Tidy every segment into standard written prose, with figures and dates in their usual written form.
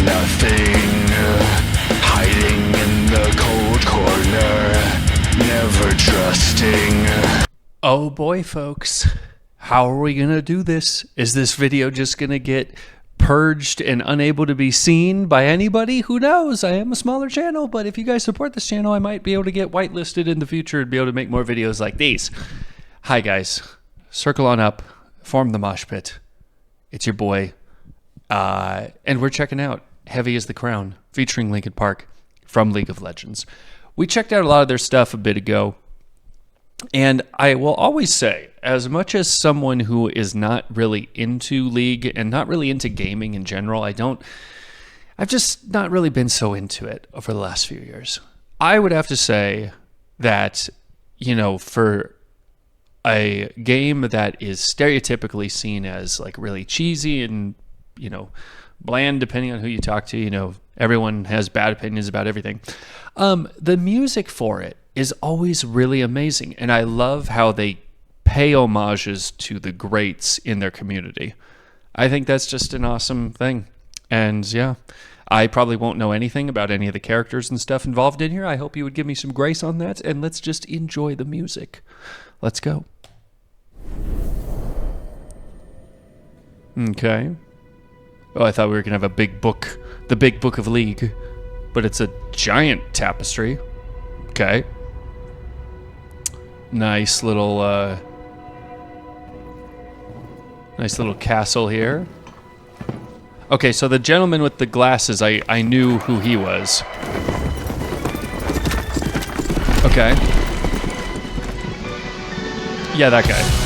nothing, hiding in the cold corner, never trusting. Oh boy, folks, how are we gonna do this? Is this video just gonna get purged and unable to be seen by anybody? Who knows? I am a smaller channel, but if you guys support this channel, I might be able to get whitelisted in the future and be able to make more videos like these. Hi guys, circle on up, form the mosh pit. It's your boy, and we're checking out Heavy as the Crown, featuring Linkin Park from League of Legends. We checked out a lot of their stuff a bit ago, and I will always say, as much as someone who is not really into League and not really into gaming in general, I've just not really been so into it over the last few years. I would have to say that, you know, for a game that is stereotypically seen as like really cheesy and, you know, bland, depending on who you talk to, you know, everyone has bad opinions about everything. The music for it is always really amazing. And I love how they pay homages to the greats in their community. I think that's just an awesome thing. And yeah, I probably won't know anything about any of the characters and stuff involved in here. I hope you would give me some grace on that, and let's just enjoy the music. Let's go. Okay. Oh, I thought we were going to have a big book, the big book of League, but it's a giant tapestry. Okay. Nice little castle here. Okay, so the gentleman with the glasses, I knew who he was. Okay. Yeah, that guy.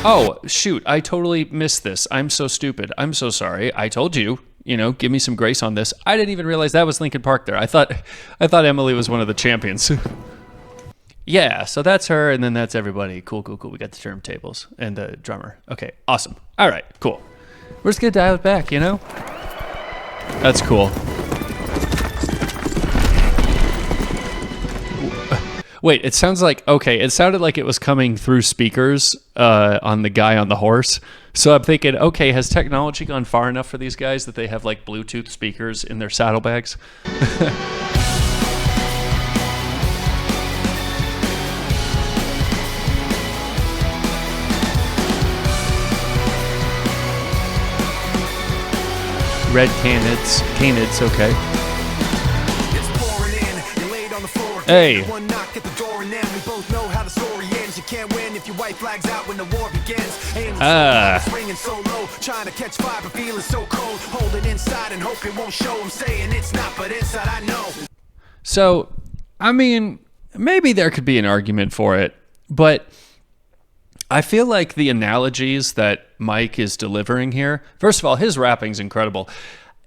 Oh, shoot, I totally missed this. I'm so stupid. I'm so sorry. I told you, you know, give me some grace on this. I didn't even realize that was Linkin Park there. I thought Emily was one of the champions. Yeah, so that's her, and then that's everybody. Cool, cool, cool. We got the turntables and the drummer. Okay, awesome. All right, cool. We're just gonna dial it back, you know? That's cool. Wait, it sounds like, okay, it sounded like it was coming through speakers on the guy on the horse. So I'm thinking, okay, has technology gone far enough for these guys that they have like Bluetooth speakers in their saddlebags? Red canids, okay. Hey. One knock at the door and then we both know how the story ends. You can't win if your white flag's out when the war begins. Swinging so low, trying to catch fire but feeling so cold. Hold it inside and hope it won't show. I'm saying it's not, but inside I know. So, I mean, maybe there could be an argument for it, but I feel like the analogies that Mike is delivering here, first of all, his rapping's incredible.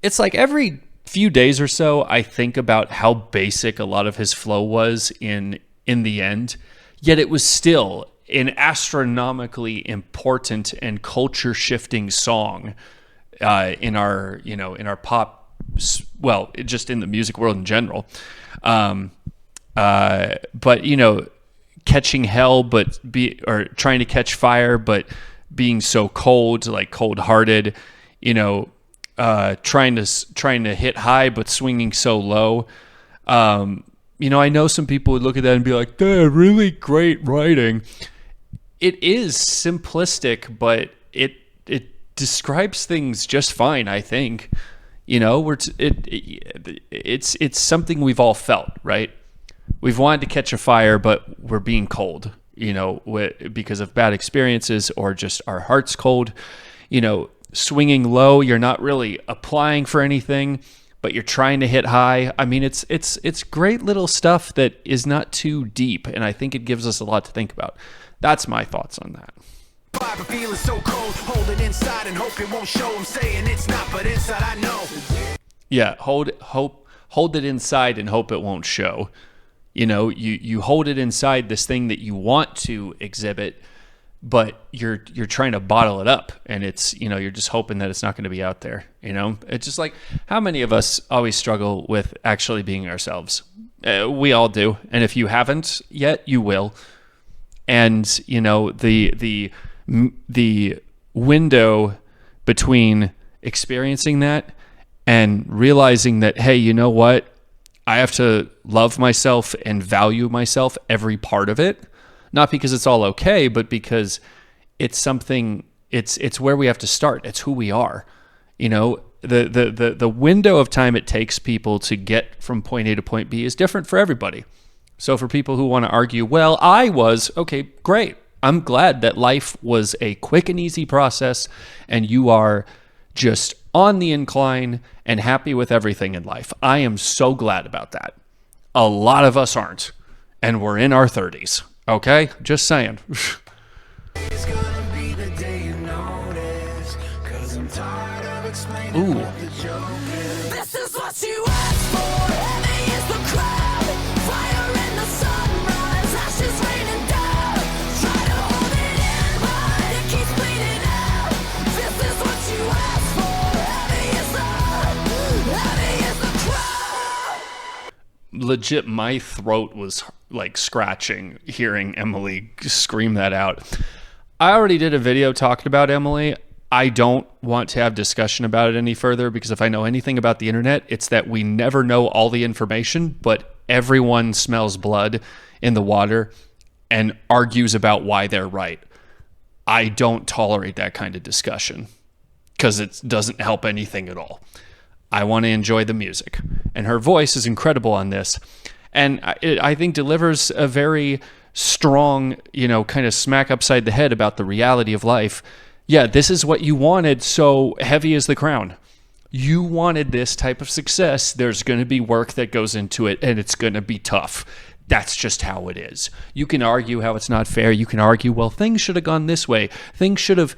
It's like every few days or so, I think about how basic a lot of his flow was in the end, yet it was still an astronomically important and culture shifting song in our pop, well, just in the music world in general. But you know, catching hell, or trying to catch fire, but being so cold, like cold-hearted, you know, trying to hit high but swinging so low. You know, I know some people would look at that and be like, "They're really great writing." It is simplistic, but it describes things just fine, I think. You know, it's something we've all felt, right? We've wanted to catch a fire, but we're being cold, you know, because of bad experiences or just our heart's cold. You know, swinging low, you're not really applying for anything, but you're trying to hit high. I mean, it's great little stuff that is not too deep, and I think it gives us a lot to think about. That's my thoughts on that. Feeling so cold, hold it inside and hope it won't show. I'm saying it's not, but inside I know. Yeah, hold it inside and hope it won't show. You know, you hold it inside, this thing that you want to exhibit, but you're trying to bottle it up, and it's, you know, you're just hoping that it's not going to be out there. You know, it's just like, how many of us always struggle with actually being ourselves? We all do, and if you haven't yet, you will. And you know, the window between experiencing that and realizing that, hey, you know what? I have to love myself and value myself, every part of it. Not because it's all okay, but because it's something, it's where we have to start. It's who we are. You know, the window of time it takes people to get from point A to point B is different for everybody. So for people who want to argue, well, okay, great. I'm glad that life was a quick and easy process and you are just on the incline and happy with everything in life. I am so glad about that. A lot of us aren't, and we're in our 30s. Okay? Just saying. It's gonna be the day you notice, 'cause I'm tired of explaining Ooh. what the joke is. This is what you asked for. Heavy is the crowd. Fire in the sunrise. Ashes raining down. Try to hold it in, but it keeps bleeding out. This is what you asked for. Heavy is the crowd. Legit, my throat was like scratching hearing Emily scream that out. I already did a video talking about Emily. I don't want to have discussion about it any further because if I know anything about the internet, it's that we never know all the information, but everyone smells blood in the water and argues about why they're right. I don't tolerate that kind of discussion because it doesn't help anything at all. I want to enjoy the music. And her voice is incredible on this. And I think delivers a very strong, kind of smack upside the head about the reality of life. Yeah, this is what you wanted, so heavy is the crown. You wanted this type of success. There's going to be work that goes into it, and it's going to be tough. That's just how it is. You can argue how it's not fair. You can argue, well, things should have gone this way. Things should have,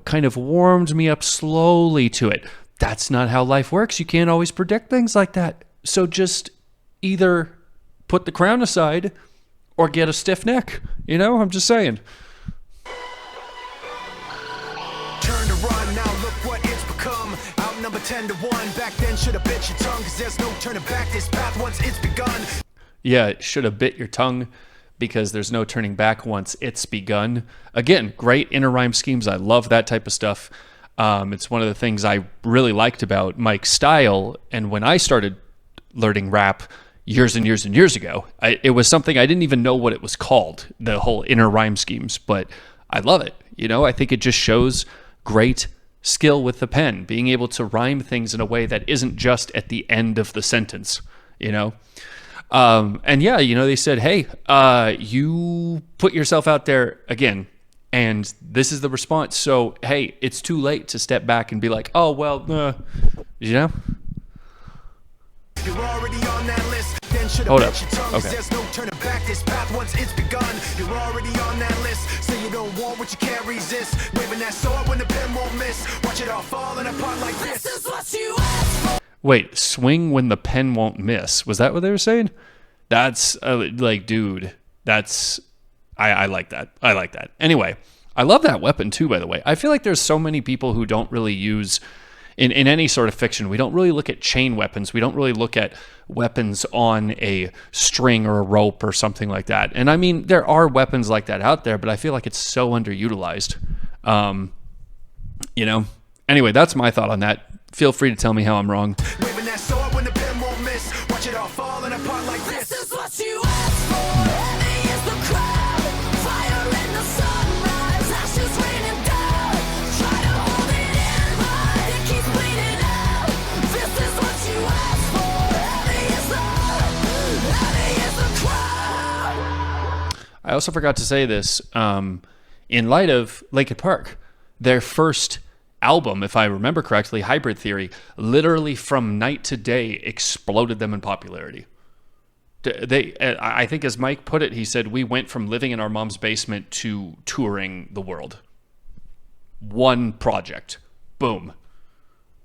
kind of warmed me up slowly to it. That's not how life works. You can't always predict things like that. So just either put the crown aside or get a stiff neck. I'm just saying. Turn to run, now look what it's become. Outnumbered 10-1. Back then should have bit your tongue, 'cause there's no turning back. This path once it's begun. Yeah, it should have bit your tongue because there's no turning back once it's begun. Again, great inner rhyme schemes. I love that type of stuff. It's one of the things I really liked about Mike's style. And when I started learning rap years and years and years ago, it was something I didn't even know what it was called, the whole inner rhyme schemes, but I love it. I think it just shows great skill with the pen, being able to rhyme things in a way that isn't just at the end of the sentence, And yeah, they said, hey, you put yourself out there again, and this is the response. So, hey, it's too late to step back and be like, oh, well, You're already on that list. Then should Hold have up. bit your tongue, 'cause Okay. there's no turning back. This path once it's begun. You're already on that list. Say you don't want what you can't resist. Waving that sword when the pen won't miss. Watch it all falling apart like this. This is what you asked for. Wait, swing when the pen won't miss. Was that what they were saying? That's dude, that's, I like that. I like that. Anyway, I love that weapon too, by the way. I feel like there's so many people who don't really use, in any sort of fiction, we don't really look at chain weapons. We don't really look at weapons on a string or a rope or something like that. And I mean, there are weapons like that out there, but I feel like it's so underutilized. Anyway, that's my thought on that. Feel free to tell me how I'm wrong. Waving that sword when the pen won't miss. Watch it all falling apart like this. This is what you asked for. Heavy is the crowd. Fire in the sunrise. Ashes raining down. Try to hold it in, but it keeps bleeding out. This is what you asked for. Heavy is the crowd. I also forgot to say this. In light of Linkin Park, their first album, if I remember correctly, Hybrid Theory, literally from night to day exploded them in popularity. I think as Mike put it, he said, we went from living in our mom's basement to touring the world. One project. Boom.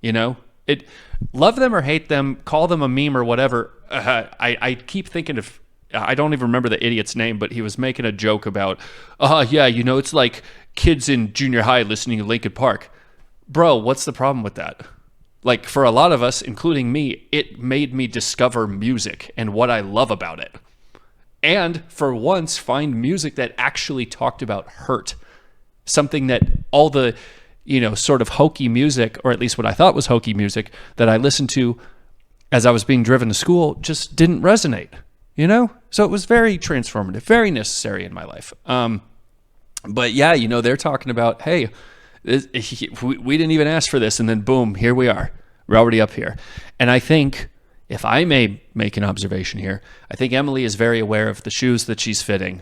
Love them or hate them, call them a meme or whatever. I keep thinking of, I don't even remember the idiot's name, but he was making a joke about, it's like kids in junior high listening to Linkin Park. Bro, what's the problem with that? Like, for a lot of us, including me, it made me discover music and what I love about it. And for once, find music that actually talked about hurt. Something that all the sort of hokey music, or at least what I thought was hokey music that I listened to as I was being driven to school, just didn't resonate, So it was very transformative, very necessary in my life. But yeah, they're talking about, hey, we didn't even ask for this, and then boom, here we are. We're already up here. And I think, if I may make an observation here, I think Emily is very aware of the shoes that she's fitting.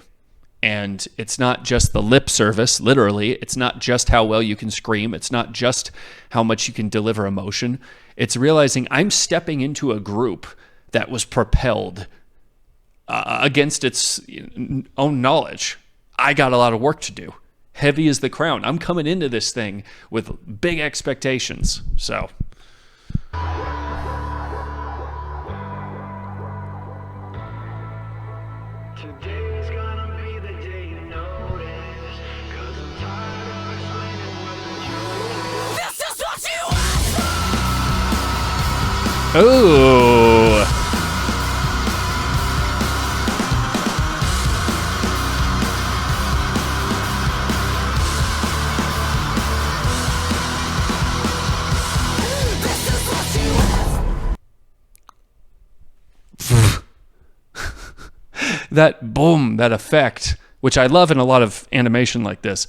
And it's not just the lip service, literally. It's not just how well you can scream. It's not just how much you can deliver emotion. It's realizing I'm stepping into a group that was propelled against its own knowledge. I got a lot of work to do. Heavy is the crown. I'm coming into this thing with big expectations. So... Today's gonna be the day you notice, 'cause I'm tired of explaining what the truth is. This is what you asked for! Ooh. This is what you That boom, that effect, which I love in a lot of animation like this.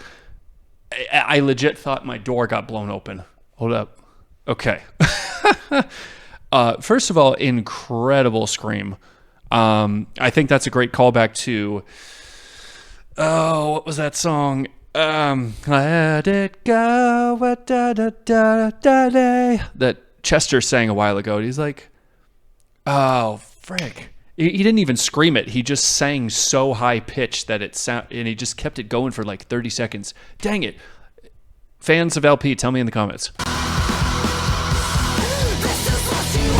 I legit thought my door got blown open. Hold up. Okay. First of all, incredible scream. I think that's a great callback to, what was that song? Let it go, that Chester sang a while ago. He's like, oh, frick. He didn't even scream it. He just sang so high pitched that it sound, and he just kept it going for like 30 seconds. Dang it. Fans of LP, tell me in the comments. This is what you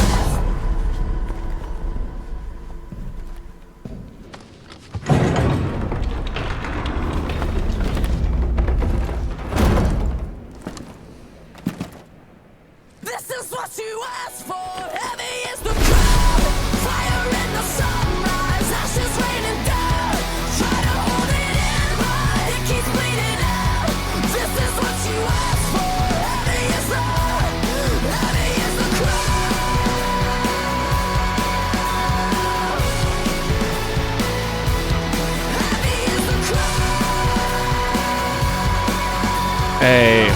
This is what you asked for. Heavy is the crowd. Fire in the sunrise. Ashes raining down. Try to hold it in, but it keeps bleeding out. This is what you asked for. Heavy is the crowd. Heavy is the crowd. Hey.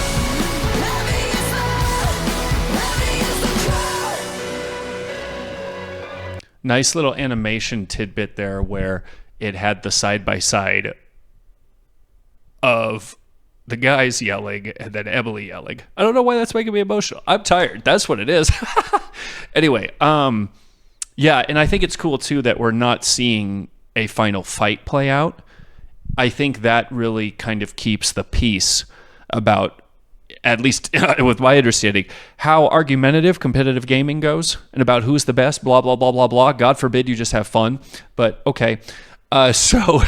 Nice little animation tidbit there where it had the side-by-side of the guys yelling and then Emily yelling. I don't know why that's making me emotional. I'm tired. That's what it is. Anyway, yeah, and I think it's cool too that we're not seeing a final fight play out. I think that really kind of keeps the peace about, at least with my understanding, how argumentative competitive gaming goes and about who's the best, blah, blah, blah, blah, blah. God forbid you just have fun. But okay. So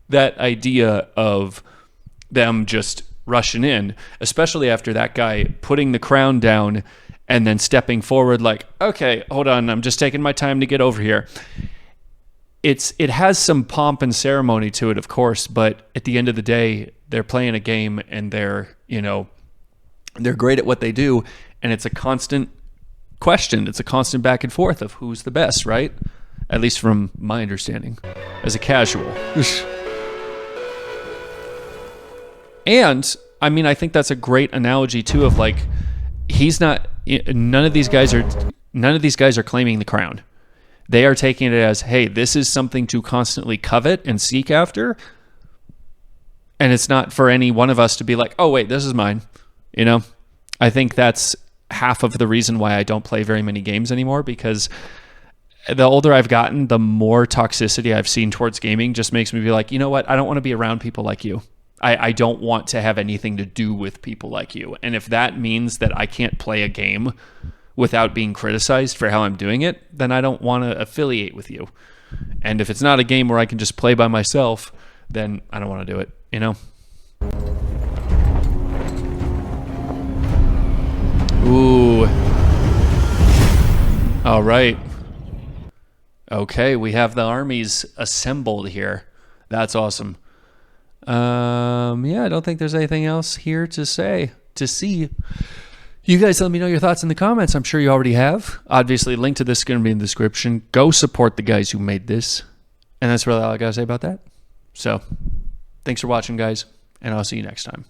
that idea of them just rushing in, especially after that guy putting the crown down and then stepping forward like, okay, hold on, I'm just taking my time to get over here. It has some pomp and ceremony to it, of course, but at the end of the day, they're playing a game and they're great at what they do, and it's a constant question. It's a constant back and forth of who's the best, right? At least from my understanding as a casual. And I mean, I think that's a great analogy too of like, none of these guys are claiming the crown. They are taking it as, hey, this is something to constantly covet and seek after. And it's not for any one of us to be like, oh, wait, this is mine. I think that's half of the reason why I don't play very many games anymore, because the older I've gotten, the more toxicity I've seen towards gaming just makes me be like, you know what? I don't want to be around people like you. I don't want to have anything to do with people like you. And if that means that I can't play a game without being criticized for how I'm doing it, then I don't want to affiliate with you. And if it's not a game where I can just play by myself, then I don't want to do it, Ooh. All right. Okay, we have the armies assembled here. That's awesome. Yeah, I don't think there's anything else here to say. to see. You guys let me know your thoughts in the comments. I'm sure you already have. Obviously, link to this is going to be in the description. Go support the guys who made this. And that's really all I got to say about that. So, thanks for watching, guys, and I'll see you next time.